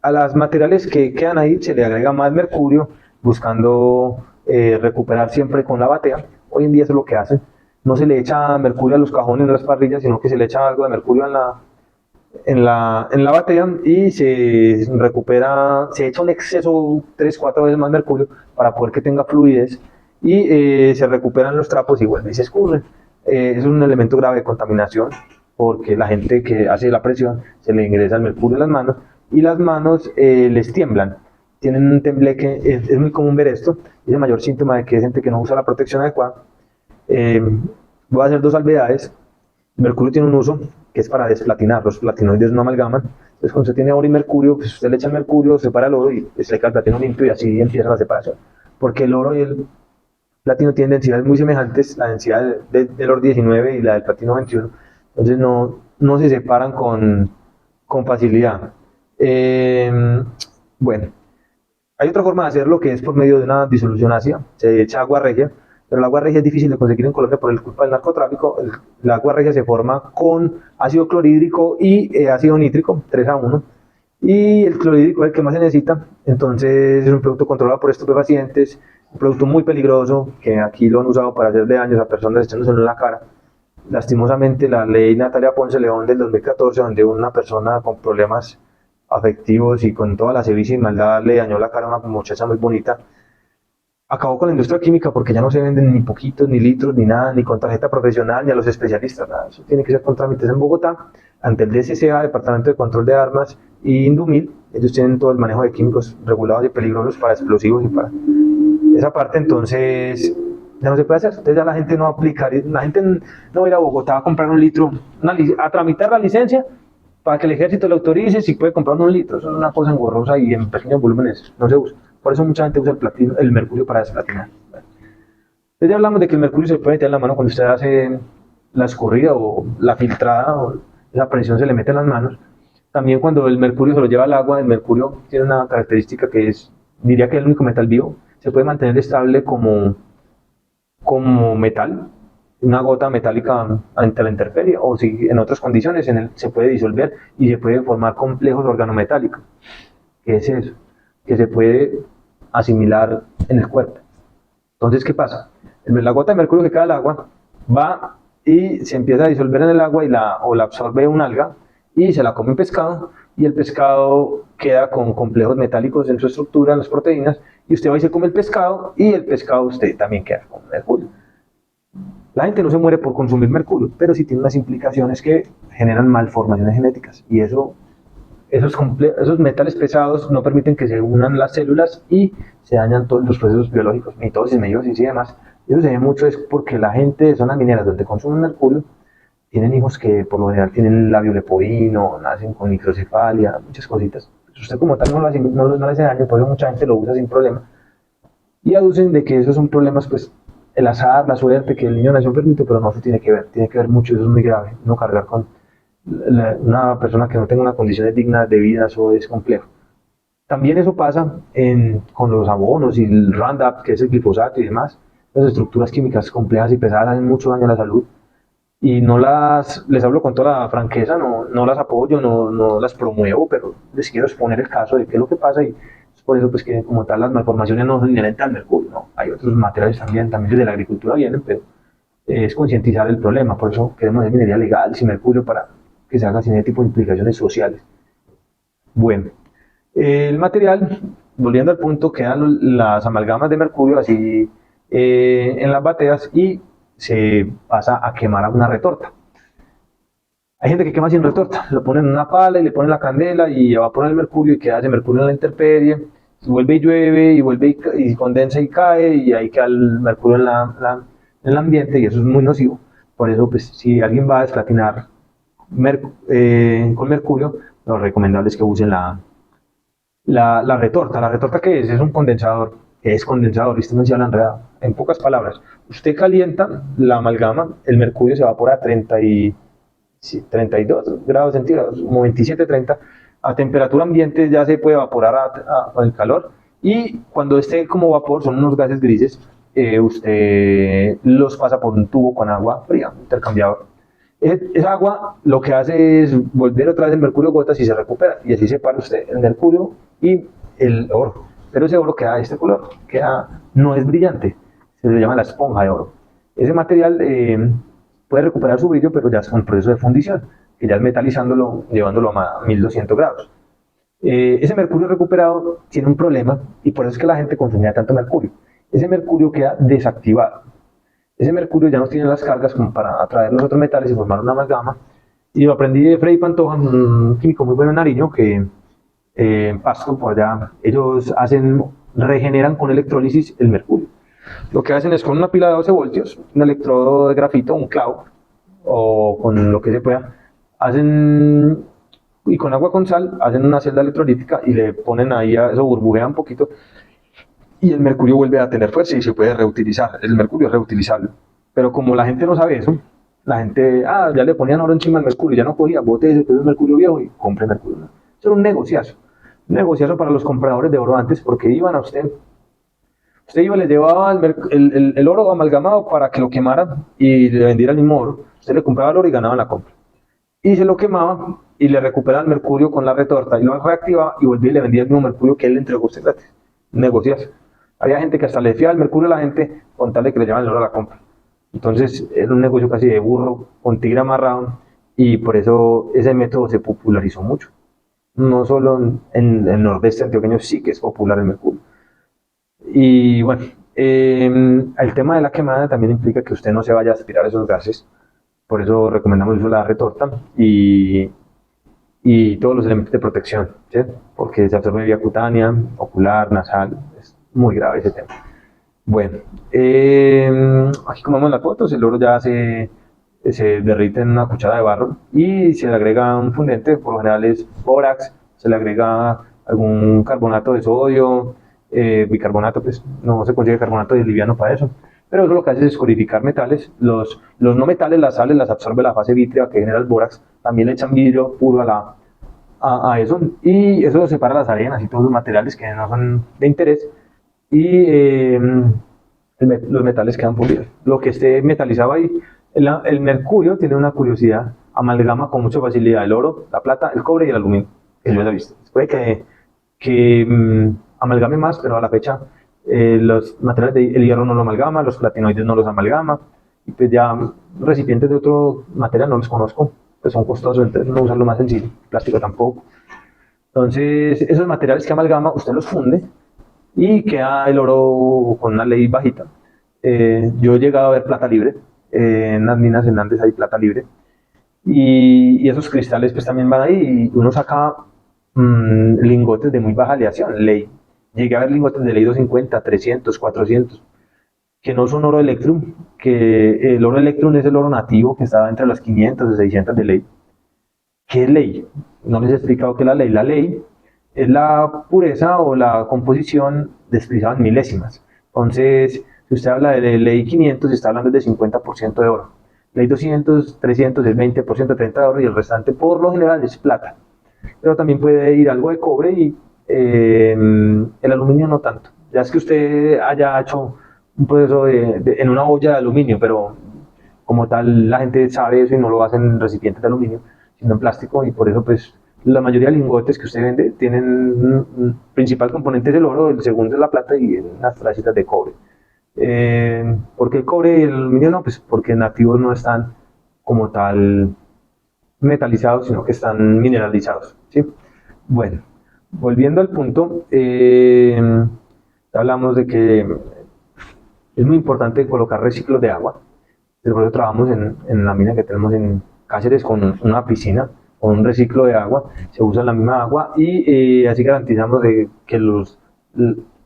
a los materiales que quedan ahí se le agrega más mercurio, buscando recuperar siempre con la batea. Hoy en día eso es lo que hacen. No se le echa mercurio a los cajones de las parrillas, sino que se le echa algo de mercurio en la batea y se recupera, se echa un exceso 3-4 veces más mercurio para poder que tenga fluidez y se recuperan los trapos y vuelven y se escurren. Es un elemento grave de contaminación porque la gente que hace la presión se le ingresa el mercurio en las manos y las manos les tiemblan. Tienen un tembleque, es muy común ver esto, es el mayor síntoma de que es gente que no usa la protección adecuada. Voy a hacer dos salvedades. El mercurio tiene un uso que es para desplatinar, los platinoides no amalgaman. Entonces, cuando usted tiene oro y mercurio, pues usted le echa el mercurio, separa el oro y se le queda el platino limpio y así empieza la separación. Porque el oro y el platino tienen densidades muy semejantes, la densidad del oro 19 y la del platino 21. Entonces, no se separan con facilidad. Bueno, hay otra forma de hacerlo que es por medio de una disolución ácida. Se echa agua regia, pero el agua regia es difícil de conseguir en Colombia por culpa del narcotráfico. El agua regia se forma con ácido clorhídrico y ácido nítrico, 3-1. Y el clorhídrico es el que más se necesita. Entonces es un producto controlado por estupefacientes, un producto muy peligroso que aquí lo han usado para hacerle daños a personas echándoselo en la cara. Lastimosamente, la ley Natalia Ponce León del 2014, donde una persona con problemas afectivos y con toda la sevicia y maldad le dañó la cara a una muchacha muy bonita, acabó con la industria química porque ya no se venden ni poquitos, ni litros, ni nada, ni con tarjeta profesional, ni a los especialistas, nada. Eso tiene que ser con trámites en Bogotá, ante el DCCA, Departamento de Control de Armas, y Indumil. Ellos tienen todo el manejo de químicos regulados y peligrosos para explosivos y para esa parte, entonces ya no se puede hacer. Entonces ya la gente no aplica, la gente no va a ir a Bogotá a comprar un litro, a tramitar la licencia para que el ejército le autorice si puede comprar un litro. Eso es una cosa engorrosa y en pequeños volúmenes no se usa. Por eso mucha gente usa el mercurio para desplatinar. Entonces ya hablamos de que el mercurio se puede meter en la mano cuando usted hace la escurrida o la filtrada, o esa presión se le mete en las manos. También cuando el mercurio se lo lleva al agua, el mercurio tiene una característica que es, diría que es el único metal vivo, se puede mantener estable como metal, una gota metálica ante la intemperie, o si en otras condiciones se puede disolver y se puede formar complejos organometálicos. ¿Qué es eso? Que se puede asimilar en el cuerpo. Entonces, ¿qué pasa? La gota de mercurio que cae al agua va y se empieza a disolver en el agua o la absorbe un alga y se la come un pescado, y el pescado queda con complejos metálicos en su estructura, en las proteínas, y usted va y se come el pescado, y el pescado usted también queda con mercurio. La gente no se muere por consumir mercurio, pero sí tiene unas implicaciones que generan malformaciones genéticas, y esos metales pesados no permiten que se unan las células y se dañan todos los procesos biológicos, mitosis, meiosis y demás. Y eso se ve mucho es porque la gente de zonas mineras donde consumen mercurio tienen hijos que por lo general tienen labio leporino, nacen con microcefalia, muchas cositas. Pues usted como tal no le hace daño, por eso mucha gente lo usa sin problema. Y aducen de que esos son problemas, pues el azar, la suerte, que el niño nació enfermito, pero no, eso tiene que ver mucho, eso es muy grave. No cargar con una persona que no tenga unas condiciones dignas de vida, eso es complejo. También eso pasa con los abonos y el Roundup, que es el glifosato y demás. Las estructuras químicas complejas y pesadas hacen mucho daño a la salud. y les hablo con toda la franqueza, no las apoyo, no las promuevo, pero les quiero exponer el caso de qué es lo que pasa, y es por eso pues que como tal las malformaciones no son inherentes al mercurio, ¿no? Hay otros materiales también desde la agricultura vienen, pero es concientizar el problema. Por eso queremos hacer minería legal sin mercurio, para que se haga sin ese tipo de implicaciones sociales. Bueno, el material, volviendo al punto, quedan las amalgamas de mercurio así en las bateas, y se pasa a quemar a una retorta. Hay gente que quema sin retorta, lo ponen en una pala y le ponen la candela y evapora el mercurio y queda ese mercurio en la intemperie, y vuelve y llueve y vuelve y condensa y cae, y ahí queda el mercurio en el ambiente, y eso es muy nocivo. Por eso, pues, si alguien va a desplatinar con mercurio, lo recomendable es que usen la retorta. ¿La retorta qué es? Es un condensador. Es condensador, ¿viste? No se habla enredado. En pocas palabras, usted calienta la amalgama, el mercurio se evapora a 32 grados centígrados, como 27, 30. A temperatura ambiente ya se puede evaporar con el calor, y cuando esté como vapor, son unos gases grises, usted los pasa por un tubo con agua fría, intercambiador. Esa agua lo que hace es volver otra vez el mercurio a gotas y se recupera, y así separa usted el mercurio y el oro. Pero ese oro queda de este color, no es brillante, se le llama la esponja de oro. Ese material puede recuperar su brillo, pero ya es un proceso de fundición, que ya es metalizándolo, llevándolo a 1200 grados. Ese mercurio recuperado tiene un problema, y por eso es que la gente consumía tanto mercurio. Ese mercurio queda desactivado. Ese mercurio ya no tiene las cargas como para atraer los otros metales y formar una amalgama. Y lo aprendí de Freddy Pantoja, un químico muy bueno en Nariño, que en Pasto, por allá, ellos regeneran con electrólisis el mercurio. Lo que hacen es, con una pila de 12 voltios, un electrodo de grafito, un clavo, o con lo que se pueda, y con agua con sal, hacen una celda electrolítica y le ponen ahí, eso burbujea un poquito, y el mercurio vuelve a tener fuerza y se puede reutilizar. El mercurio es reutilizable. Pero como la gente no sabe eso, la gente, ya le ponían oro encima al mercurio, ya no cogía, bote ese que es mercurio viejo y compre mercurio. Eso era un negociazo para los compradores de oro antes, porque iban a usted iba, le llevaba el oro amalgamado para que lo quemaran y le vendiera el mismo oro. Usted le compraba el oro y ganaba la compra. Y se lo quemaba y le recuperaba el mercurio con la retorta y lo reactivaba, y volvía y le vendía el mismo mercurio que él le entregó a usted gratis. Negociazo. Había gente que hasta le fiaba el mercurio a la gente con tal de que le llevaran el oro a la compra. Entonces era un negocio casi de burro con tigre amarrado, y por eso ese método se popularizó mucho. No solo en el nordeste antioqueño sí que es popular el mercurio. Y bueno, el tema de la quemada también implica que usted no se vaya a aspirar esos gases. Por eso recomendamos el uso de la retorta y todos los elementos de protección, ¿sí? Porque se absorbe vía cutánea, ocular, nasal. Es muy grave ese tema. Bueno, aquí como vemos en las fotos, el oro ya se derrite en una cuchara de barro y se le agrega un fundente, por lo general es bórax, se le agrega algún carbonato de sodio, bicarbonato, pues no se consigue carbonato de liviano para eso, pero eso lo que hace es escorificar metales. Los no metales, las sales, las absorbe la fase vítrea que genera el bórax, también le echan vidrio puro a eso, y eso separa las arenas y todos los materiales que no son de interés, y los metales quedan pulidos. Lo que esté metalizado ahí, el mercurio tiene una curiosidad, amalgama con mucha facilidad el oro, la plata, el cobre y el aluminio, que yo he visto. Puede que amalgame más, pero a la fecha los materiales el hierro no lo amalgama, los platinoides no los amalgama, y pues ya recipientes de otro material no los conozco, pues son costosos, entonces no usar lo más sencillo, plástico tampoco. Entonces esos materiales que amalgama usted los funde y queda el oro con una ley bajita. Yo he llegado a ver plata libre, en las minas en Andes hay plata libre, y esos cristales pues también van ahí, y uno saca lingotes de muy baja aleación, ley. Llegué a ver lingotes de ley 250, 300, 400, que no son oro electrum, que el oro electrum es el oro nativo que estaba entre las 500 y 600 de ley. ¿Qué es ley? No les he explicado qué es la ley. La ley es la pureza o la composición despreciada en milésimas. Entonces, si usted habla de ley 500, está hablando de 50% de oro. Ley 200, 300 es 20%, 30% de oro, y el restante por lo general es plata. Pero también puede ir algo de cobre, y el aluminio no tanto. Ya es que usted haya hecho un proceso en una olla de aluminio, pero como tal la gente sabe eso y no lo hace en recipientes de aluminio, sino en plástico, y por eso pues la mayoría de lingotes que usted vende tienen un principal componente es el oro, el segundo es la plata y unas tracitas de cobre. ¿Por qué el cobre y el aluminio no? Pues porque nativos no están como tal metalizados, sino que están mineralizados, ¿sí? Bueno, volviendo al punto, hablamos de que es muy importante colocar reciclos de agua. Por eso trabajamos en la mina que tenemos en Cáceres con una piscina, con un reciclo de agua, se usa la misma agua y así garantizamos de que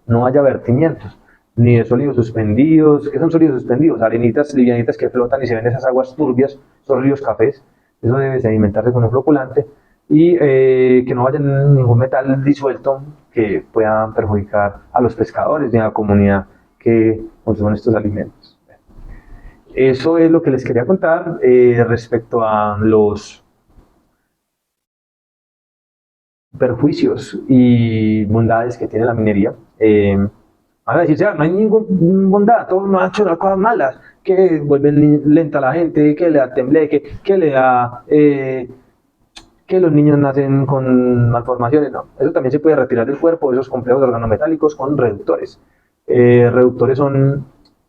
no haya vertimientos, ni de sólidos suspendidos. ¿Qué son sólidos suspendidos? Arenitas livianitas que flotan y se ven esas aguas turbias, son ríos cafés. Eso debe sedimentarse con un floculante y que no haya ningún metal disuelto que pueda perjudicar a los pescadores ni a la comunidad que consumen estos alimentos. Eso es lo que les quería contar respecto a los perjuicios y bondades que tiene la minería. Van a decir, no hay ninguna bondad, todos nos han hecho las cosas malas, que vuelven lenta a la gente, que le da tembleque, que le da que los niños nacen con malformaciones. No, eso también se puede retirar del cuerpo, esos complejos organometálicos con reductores. Reductores son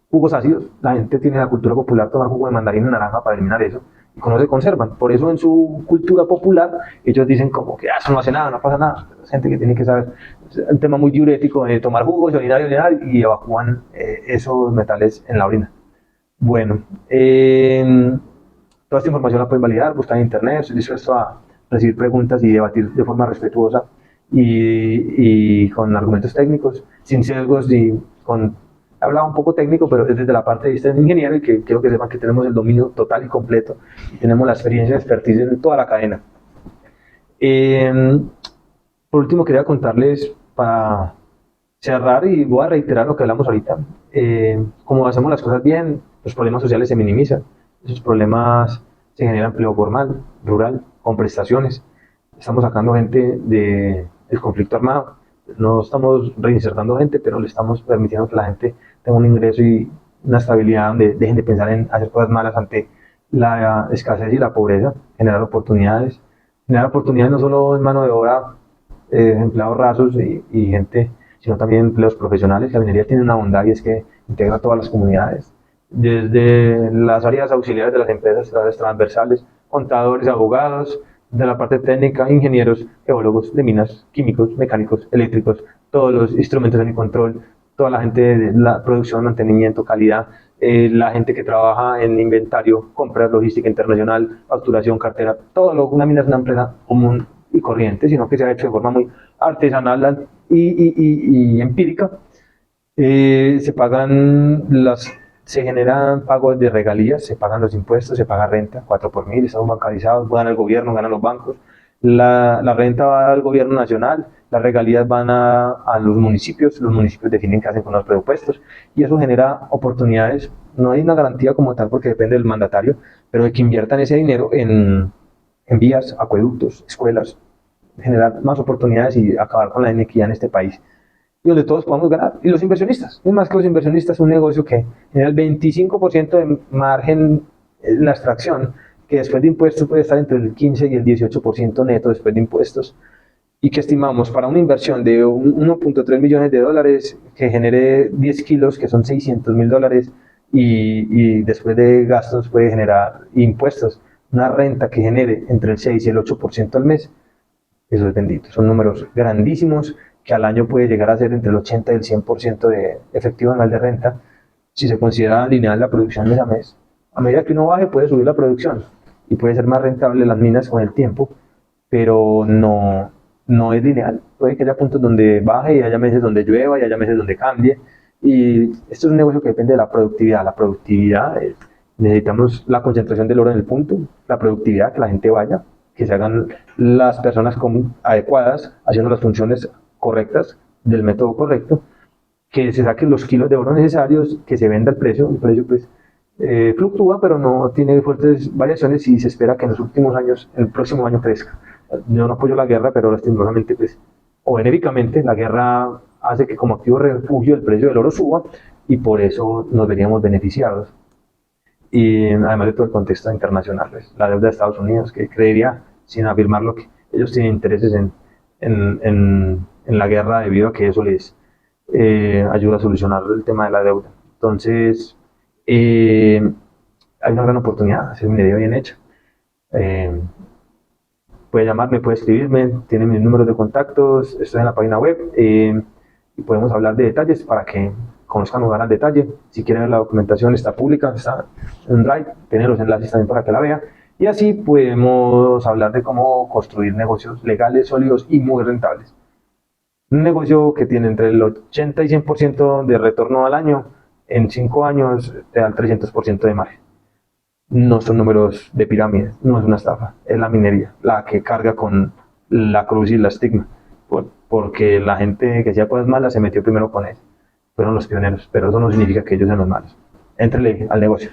jugos ácidos. La gente tiene la cultura popular tomar jugo de mandarina y naranja para eliminar eso, y con eso se conservan. Por eso en su cultura popular ellos dicen como que eso no hace nada, no pasa nada. Es gente que tiene que saber, es un tema muy diurético de tomar jugos, orinar y evacúan esos metales en la orina. Bueno, toda esta información la pueden validar, buscar en internet. Estoy dispuesto a recibir preguntas y debatir de forma respetuosa y con argumentos técnicos, sin sesgos y con... Hablaba un poco técnico, pero es desde la parte de vista del ingeniero, y que quiero que sepan que tenemos el dominio total y completo y tenemos la experiencia y expertise en toda la cadena. Por último, quería contarles para cerrar, y voy a reiterar lo que hablamos ahorita. Como hacemos las cosas bien, los problemas sociales se minimizan, esos problemas se genera empleo formal, rural, con prestaciones. Estamos sacando gente del conflicto armado. No estamos reinsertando gente, pero le estamos permitiendo que la gente tenga un ingreso y una estabilidad donde dejen de pensar en hacer cosas malas ante la escasez y la pobreza. Generar oportunidades. Generar oportunidades no solo en mano de obra, empleados rasos y gente, sino también empleos profesionales. La minería tiene una bondad y es que integra a todas las comunidades. Desde las áreas auxiliares de las empresas, áreas transversales, contadores, abogados, de la parte técnica, ingenieros, geólogos de minas, químicos, mecánicos, eléctricos, todos los instrumentos de control, toda la gente de la producción, mantenimiento, calidad, la gente que trabaja en inventario, compras, logística internacional, facturación, cartera, todo lo que una mina es una empresa común y corriente, sino que se ha hecho de forma muy artesanal y empírica. Se generan pagos de regalías, se pagan los impuestos, se paga renta, 4 por mil, estamos bancarizados, gana el gobierno, ganan los bancos, la renta va al gobierno nacional, las regalías van a los municipios definen qué hacen con los presupuestos, y eso genera oportunidades. No hay una garantía como tal porque depende del mandatario, pero de que inviertan ese dinero en vías, acueductos, escuelas, generar más oportunidades y acabar con la inequidad en este país, y donde todos podamos ganar. Y los inversionistas, es más que los inversionistas, un negocio que genera el 25% de margen en la extracción, que después de impuestos puede estar entre el 15 y el 18% neto después de impuestos, y que estimamos para una inversión de 1.3 millones de dólares que genere 10 kilos, que son $600,000, y después de gastos puede generar impuestos, una renta que genere entre el 6 y el 8% al mes. Eso es bendito, son números grandísimos que al año puede llegar a ser entre el 80 y el 100% de efectivo anual de renta, si se considera lineal la producción mes a mes. A medida que uno baje puede subir la producción y puede ser más rentable las minas con el tiempo, pero no es lineal. Puede que haya puntos donde baje y haya meses donde llueva y haya meses donde cambie, y esto es un negocio que depende de la productividad. La productividad necesitamos la concentración del oro en el punto, la productividad, que la gente vaya, que se hagan las personas adecuadas, haciendo las funciones correctas, del método correcto, que se saquen los kilos de oro necesarios, que se venda el precio pues fluctúa, pero no tiene fuertes variaciones, y se espera que en los últimos años, el próximo año crezca. Yo no apoyo la guerra, pero lastimosamente, pues, o benéficamente, la guerra hace que como activo refugio el precio del oro suba, y por eso nos veríamos beneficiados. y además de todo el contexto internacional, pues, la deuda de Estados Unidos, que creería, sin afirmarlo, que ellos tienen intereses en la guerra debido a que eso les ayuda a solucionar el tema de la deuda. Entonces, hay una gran oportunidad, hacer minería bien hecha. Eh, puede llamarme, puede escribirme, tiene mis números de contactos, estoy en la página web y podemos hablar de detalles para que conozcan más al detalle. Si quieren ver la documentación, está pública, está en Drive, tiene los enlaces también para que la vean. Y así podemos hablar de cómo construir negocios legales, sólidos y muy rentables. Un negocio que tiene entre el 80 y 100% de retorno al año, en 5 años te da el 300% de margen. No son números de pirámide, no es una estafa, es la minería la que carga con la cruz y la estigma, porque la gente que hacía cosas malas se metió primero con él, fueron los pioneros, pero eso no significa que ellos sean los malos. Éntrele al negocio.